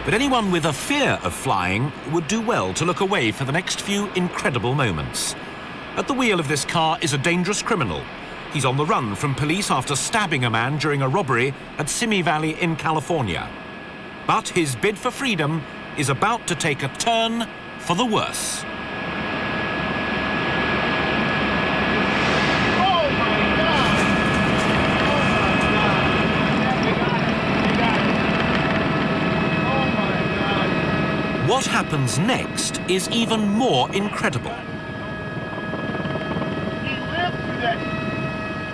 But anyone with a fear of flying would do well to look away for the next few incredible moments. At the wheel of this car is a dangerous criminal. He's on the run from police after stabbing a man during a robbery at Simi Valley in California. But his bid for freedom is about to take a turn for the worse. What happens next is even more incredible.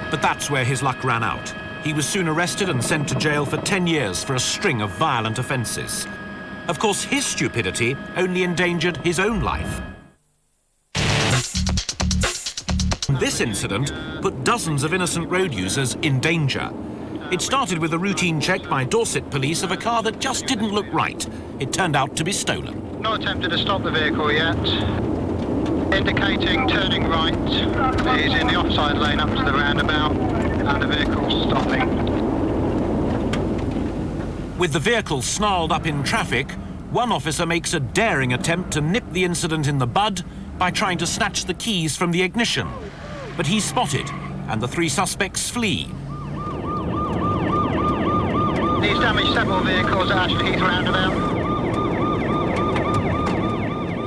But that's where his luck ran out. He was soon arrested and sent to jail for 10 years for a string of violent offences. Of course, his stupidity only endangered his own life. This incident put dozens of innocent road users in danger. It started with a routine check by Dorset police of a car that just didn't look right. It turned out to be stolen. Not attempted to stop the vehicle yet. Indicating turning right. He's in the offside lane up to the roundabout and the vehicle's stopping. With the vehicle snarled up in traffic, one officer makes a daring attempt to nip the incident in the bud by trying to snatch the keys from the ignition. But he's spotted and the three suspects flee. He's damaged several vehicles at Ashley Heath roundabout.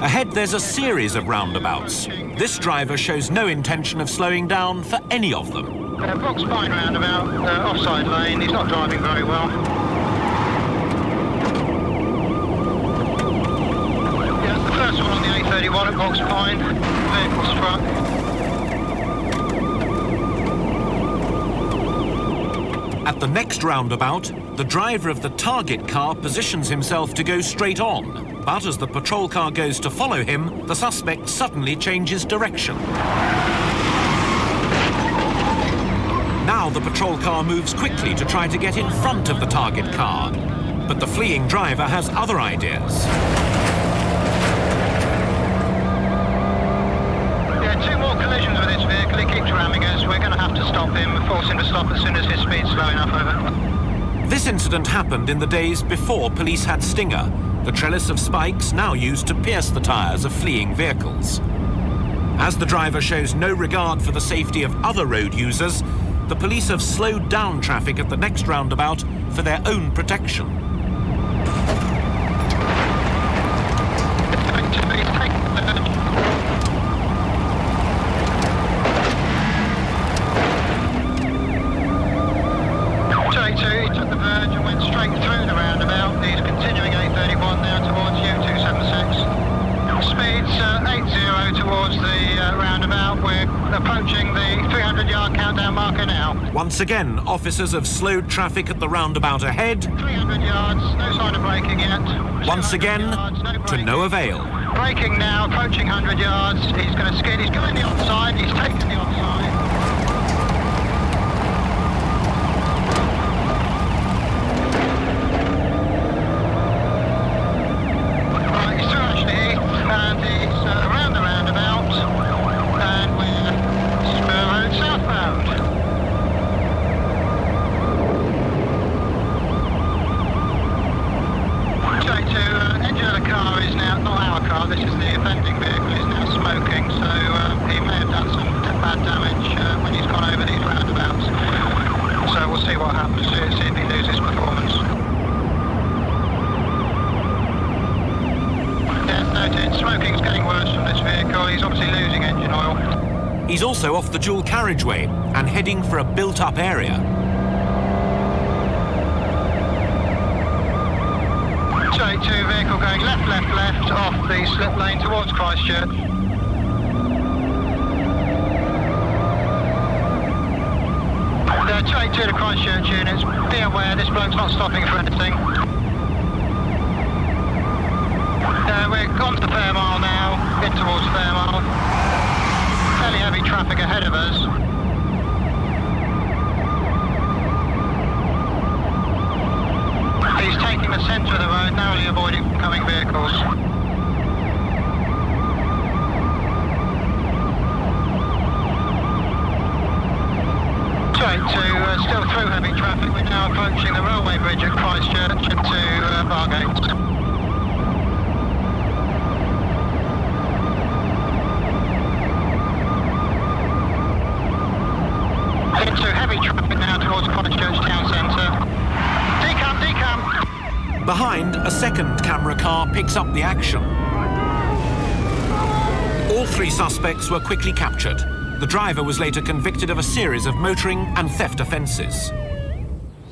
Ahead, there's a series of roundabouts. This driver shows no intention of slowing down for any of them. Box Pine roundabout, offside lane. He's not driving very well. Yeah, the first one on the A31 at Box Pine. Vehicle struck. At the next roundabout, the driver of the target car positions himself to go straight on. But as the patrol car goes to follow him, the suspect suddenly changes direction. Now the patrol car moves quickly to try to get in front of the target car. But the fleeing driver has other ideas. Yeah, two more collisions with this vehicle. He keeps ramming us. We're going to have to stop him, force him to stop as soon as his speed's slow enough, over. This incident happened in the days before police had Stinger, the trellis of spikes now used to pierce the tyres of fleeing vehicles. As the driver shows no regard for the safety of other road users, the police have slowed down traffic at the next roundabout for their own protection. J2, he took the verge and went straight through the roundabout. He's continuing A31 now towards U276. Speeds 80 towards the roundabout. We're approaching the 300-yard countdown marker now. Once again, officers have slowed traffic at the roundabout ahead. 300 yards, no sign of braking yet. Once again, to no avail. Braking now, approaching 100 yards. He's going to skid. He's going the offside. He's taken the offside. This is the offending vehicle. He's now smoking, so he may have done some bad damage when he's gone over these roundabouts. So we'll see what happens, see if he loses performance. Yeah, noted. Smoking's getting worse from this vehicle. He's obviously losing engine oil. He's also off the dual carriageway and heading for a built-up area. J2 vehicle going left, left, left off the slip lane towards Christchurch. The J2 to Christchurch units, be aware this bloke's not stopping for anything. We're on to Fairmile now, in towards Fairmile. Fairly heavy traffic ahead of us. He's taking the centre of the road, narrowly avoiding coming vehicles. J2 still through heavy traffic. We're now approaching the railway bridge at Christchurch into Bargate. heavy traffic now towards Christchurch Town Centre. Decam. Behind, a second camera car picks up the action. All three suspects were quickly captured. The driver was later convicted of a series of motoring and theft offences.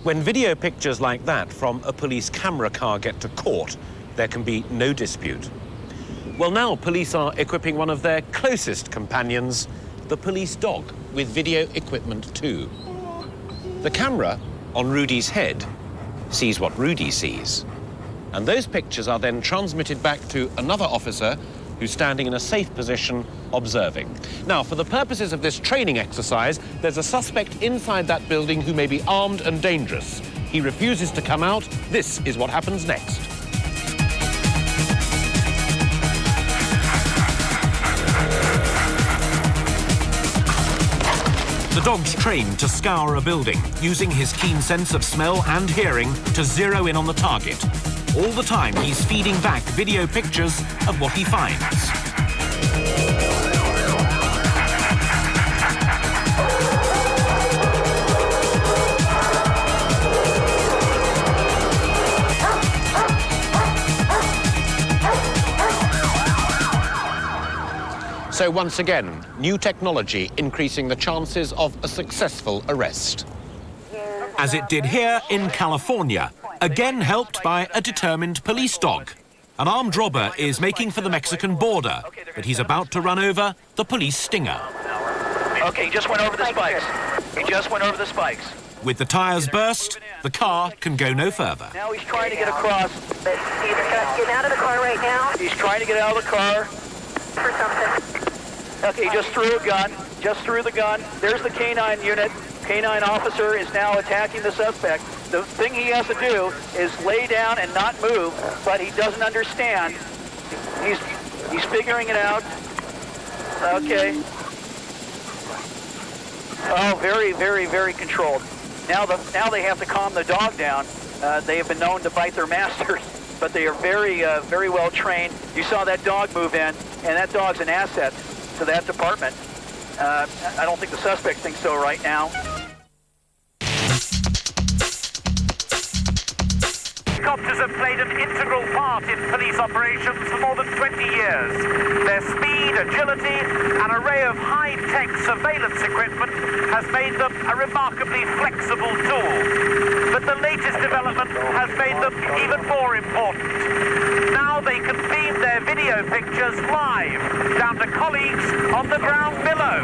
When video pictures like that from a police camera car get to court, there can be no dispute. Well, now police are equipping one of their closest companions, the police dog, with video equipment too. The camera on Rudy's head sees what Rudy sees. And those pictures are then transmitted back to another officer who's standing in a safe position observing. Now, for the purposes of this training exercise, there's a suspect inside that building who may be armed and dangerous. He refuses to come out. This is what happens next. The dog's trained to scour a building, using his keen sense of smell and hearing to zero in on the target. All the time, he's feeding back video pictures of what he finds. So once again, new technology increasing the chances of a successful arrest. As it did here in California, again helped by a determined police dog. An armed robber is making for the Mexican border, but he's about to run over the police stinger. Okay, he just went over the spikes. He just went over the spikes. With the tyres burst, the car can go no further. Now he's trying to get across. He's getting out of the car right now. He's trying to get out of the car. For something. Okay, he just threw a gun. Just threw the gun. There's the canine unit. Canine officer is now attacking the suspect. The thing he has to do is lay down and not move, but he doesn't understand. He's figuring it out. Okay. Oh, very, very, very controlled. Now they have to calm the dog down. They have been known to bite their masters, but they are very, very well trained. You saw that dog move in, and that dog's an asset to that department. I don't think the suspect thinks so right now. Helicopters have played an integral part in police operations for more than 20 years. Their speed, agility, and array of high-tech surveillance equipment has made them a remarkably flexible tool. But the latest development has made them even more important. Now they can beam their video pictures live down to colleagues on the ground below.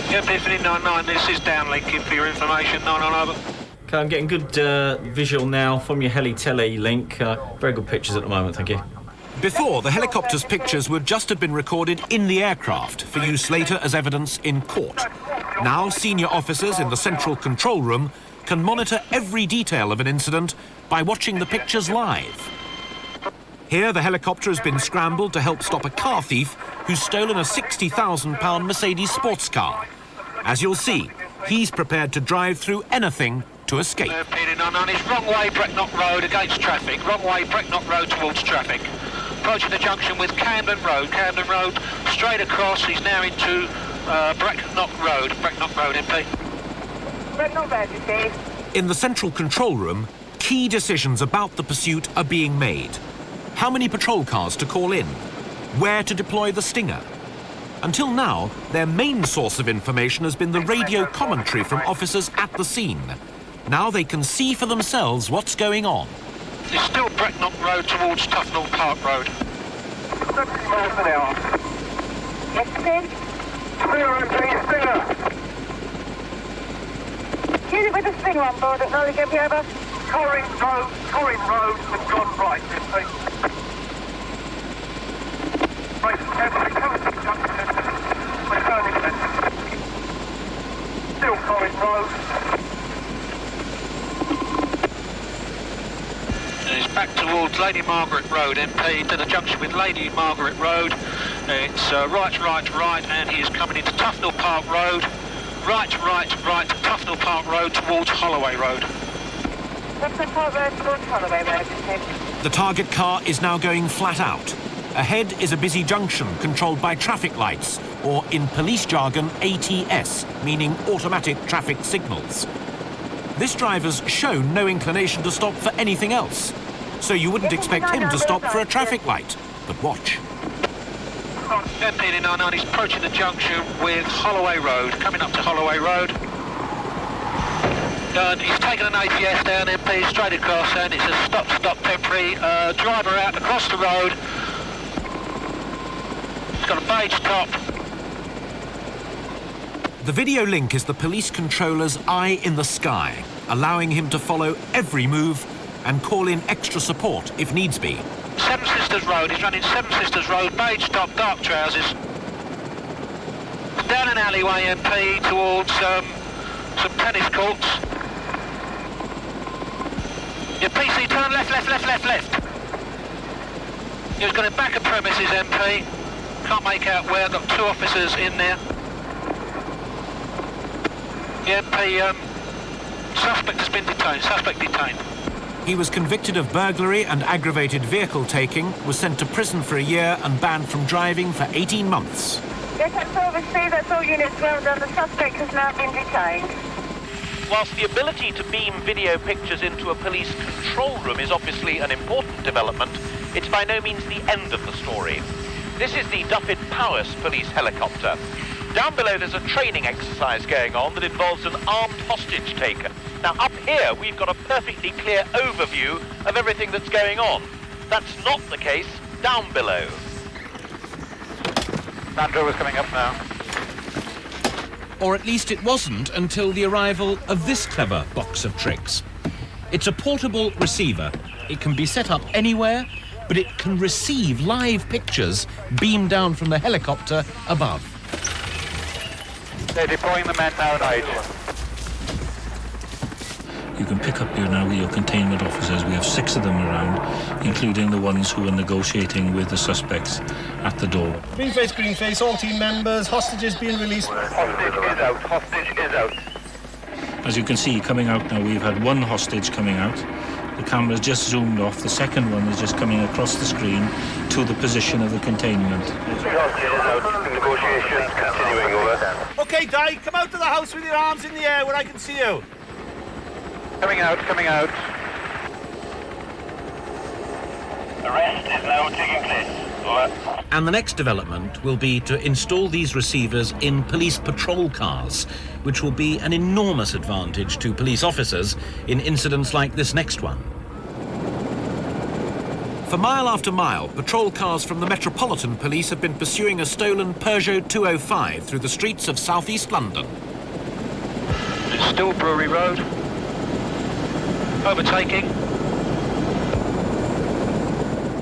Yeah, Epiphany 99, this is downlinking for your information, 99 over. Okay, I'm getting good visual now from your heli-tele link. Very good pictures at the moment, thank you. Before, the helicopter's pictures would just have been recorded in the aircraft for use later as evidence in court. Now, senior officers in the central control room can monitor every detail of an incident by watching the pictures live. Here, the helicopter has been scrambled to help stop a car thief who's stolen a £60,000 Mercedes sports car. As you'll see, he's prepared to drive through anything to escape. PD99, it's wrong way, Brecknock Road against traffic. Wrong way, Brecknock Road towards traffic. Approaching the junction with Camden Road. Camden Road, straight across, he's now into Brecknock Road. Brecknock Road, MP. Brecknock Road, you see. In the central control room, key decisions about the pursuit are being made. How many patrol cars to call in? Where to deploy the stinger? Until now, their main source of information has been the radio commentary from officers at the scene. Now they can see for themselves what's going on. It's still Brecknock Road towards Tufnell Park Road. 70 miles an hour. Yes, please. Stinger, MP, Stinger. Unit with the stinger on board, that's all we give you over. Corrin Road has gone right, MP. Right, still Corrin Road. And it's back towards Lady Margaret Road, MP, to the junction with Lady Margaret Road. It's right, and he is coming into Tufnell Park Road. Right, Tufnell Park Road towards Holloway Road. Tufnell Park Road towards Holloway Road, The target car is now going flat out. Ahead is a busy junction controlled by traffic lights, or in police jargon, ATS, meaning automatic traffic signals. This driver's shown no inclination to stop for anything else, so you wouldn't expect him to stop for a traffic light. But watch. MP89 is approaching the junction with Holloway Road, coming up to Holloway Road. And he's taken an ATS down, MP, straight across, and it's a stop temporary. Driver out across the road. It's got a beige top. The video link is the police controller's eye in the sky, allowing him to follow every move and call in extra support if needs be. Seven Sisters Road, he's running Seven Sisters Road, beige top, dark trousers. Down an alleyway, MP, towards some tennis courts. Your PC, turn left. He's going to back a premises, MP. Can't make out where, got two officers in there. The MP, suspect has been detained, suspect detained. He was convicted of burglary and aggravated vehicle taking, was sent to prison for a year and banned from driving for 18 months. Yes, that's overseas, that's all units well done. The suspect has now been detained. Whilst the ability to beam video pictures into a police control room is obviously an important development, it's by no means the end of the story. This is the Dyfed Powys police helicopter. Down below there's a training exercise going on that involves an armed hostage taker. Now up here we've got a perfectly clear overview of everything that's going on. That's not the case down below. Land Rover's coming up now. Or at least it wasn't until the arrival of this clever box of tricks. It's a portable receiver. It can be set up anywhere, but it can receive live pictures beamed down from the helicopter above. They're deploying the men now at age. You can pick up here now with your containment officers. We have 6 of them around, including the ones who are negotiating with the suspects at the door. Green face, all team members, hostages being released. Hostage is out. As you can see, coming out now, we've had 1 hostage coming out. The camera's just zoomed off. The second one is just coming across the screen to the position of the containment. Hostage is out. Negotiations continuing, over. Okay, Di, come out to the house with your arms in the air where I can see you. Coming out. Arrest is now taking place. Over. And the next development will be to install these receivers in police patrol cars, which will be an enormous advantage to police officers in incidents like this next one. For mile after mile, patrol cars from the Metropolitan Police have been pursuing a stolen Peugeot 205 through the streets of southeast London. Still Brewery Road. Overtaking.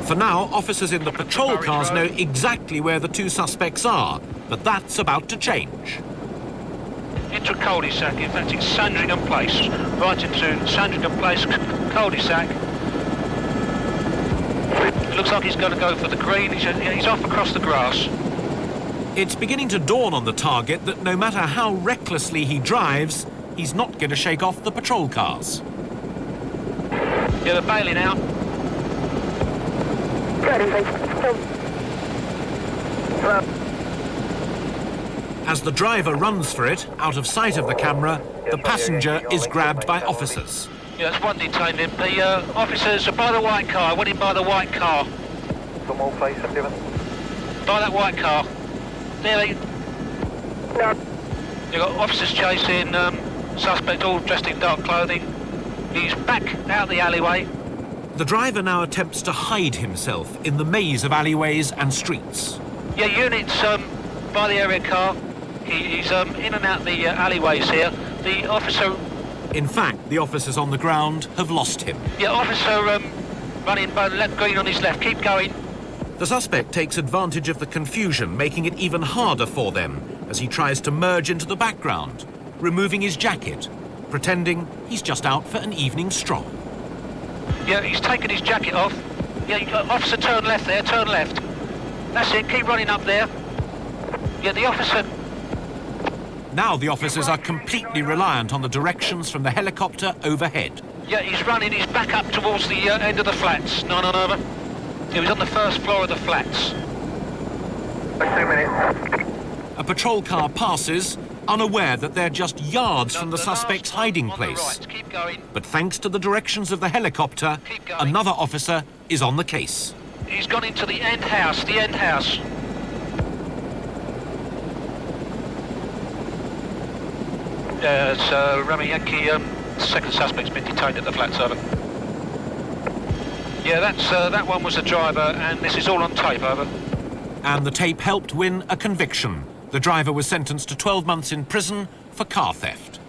For now, officers in the patrol cars know exactly where the 2 suspects are, but that's about to change. Into a cul-de-sac, in fact it's Sandringham Place. Right into Sandringham Place cul-de-sac. It looks like he's going to go for the green. He's off across the grass. It's beginning to dawn on the target that no matter how recklessly he drives, he's not going to shake off the patrol cars. Yeah, they're bailing out. As the driver runs for it, out of sight of the camera, the passenger is grabbed by officers. Yeah, that's one detained him. The officers are by the white car. I went in by the white car. Some more place I've given. By that white car. There they... No. You've got officers chasing suspect all dressed in dark clothing. He's back out the alleyway. The driver now attempts to hide himself in the maze of alleyways and streets. Yeah, units by the area car. He's in and out the alleyways here. The officer... In fact, the officers on the ground have lost him. Yeah, officer running by the left, green on his left. Keep going. The suspect takes advantage of the confusion, making it even harder for them as he tries to merge into the background, removing his jacket, pretending he's just out for an evening stroll. Yeah, he's taken his jacket off. Yeah, officer, turn left there, turn left. That's it, keep running up there. Yeah, the officer... Now the officers are completely reliant on the directions from the helicopter overhead. Yeah, he's running, he's back up towards the end of the flats. 9 on over. He was on the first floor of the flats. 2 minutes. A patrol car passes, unaware that they're just yards from the last suspect's one hiding on the place. right. Keep going. But thanks to the directions of the helicopter, Keep going. another officer is on the case. He's gone into the end house, the end house. So Remy Yankee, second suspect's been detained at the flats, over. Yeah, that one was the driver, and this is all on tape, over. And the tape helped win a conviction. The driver was sentenced to 12 months in prison for car theft.